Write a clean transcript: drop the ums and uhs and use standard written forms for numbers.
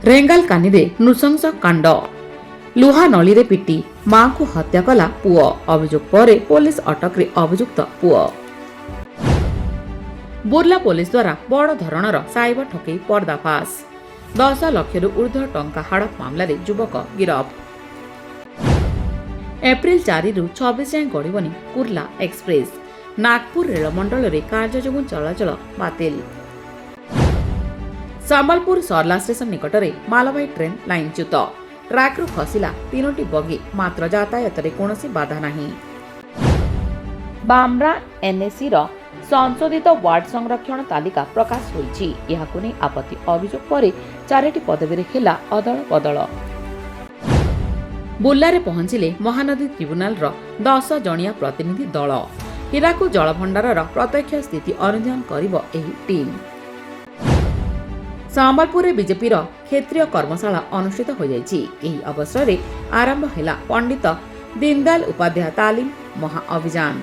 ରେଙ୍ଗାଲକାନିରେ ନୃଶଂସ କାଣ୍ଡ। ଲୁହା ନଳୀରେ ପିଟି ମାଙ୍କୁ ହତ୍ୟା କଲା ପୁଅ। ଅଭିଯୋଗ ପରେ ପୋଲିସ ଅଟକରେ ଅଭିଯୁକ୍ତ ପୁଅ। ବୁର୍ଲା ପୋଲିସ ଦ୍ୱାରା ବଡ଼ ଧରଣର ସାଇବର ଠକେଇ ପର୍ଦ୍ଦାଫାଶ। 10 ଲକ୍ଷରୁ ଉର୍ଦ୍ଧ୍ୱ ଟଙ୍କା ହଡପ ମାମଲାରେ ଯୁବକ ଗିରଫ। ଏପ୍ରିଲ 4ରୁ 26 ଯାଏଁ ଗଡ଼ିବନି କୁର୍ଲା ଏକ୍ସପ୍ରେସ। ନାଗପୁର ରେଳମଣ୍ଡଳରେ କାର୍ଯ୍ୟ ଯୋଗୁଁ ଚଳାଚଳ ବାତିଲ। ସମ୍ବଲପୁର ସର୍ଲା ଷ୍ଟେସନ ନିକଟରେ ମାଲବାହୀ ଟ୍ରେନ୍ ଲାଇନଚ୍ୟୁତ। ଟ୍ରାକ୍ରୁ ଖସିଲା 3ଟି ବଗି, ମାତ୍ର ଯାତାୟାତରେ କୌଣସି ବାଧା ନାହିଁ। ବାମ୍ରା ଏନ୍ଏସିର ସଂଶୋଧିତ ୱାର୍ଡ ସଂରକ୍ଷଣ ତାଲିକା ପ୍ରକାଶ ହୋଇଛି। ଏହାକୁ ନେଇ ଆପତ୍ତି ଅଭିଯୋଗ ପରେ 4ଟି ପଦବୀରେ ହେଲା ଅଦଳ ବଦଳ। ବୁର୍ଲାରେ ପହଞ୍ଚିଲେ ମହାନଦୀ ଟ୍ରିବ୍ୟୁନାଲର 10 ଜଣିଆ ପ୍ରତିନିଧି ଦଳ। ହୀରାକୁଦ ଜଳଭଣ୍ଡାରର ପ୍ରତ୍ୟକ୍ଷ ସ୍ଥିତି ଅନୁଧ୍ୟାନ କରିବ ଏହି ଟିମ୍। ସମ୍ବଲପୁରରେ ବିଜେପିର କ୍ଷେତ୍ରୀୟ କର୍ମଶାଳା ଅନୁଷ୍ଠିତ ହୋଇଯାଇଛି। ଏହି ଅବସରରେ ଆରମ୍ଭ ହେଲା ପଣ୍ଡିତ ଦୀନଦୟାଲ ଉପାଧ୍ୟାୟ ତାଲିମ ମହା ଅଭିଯାନ।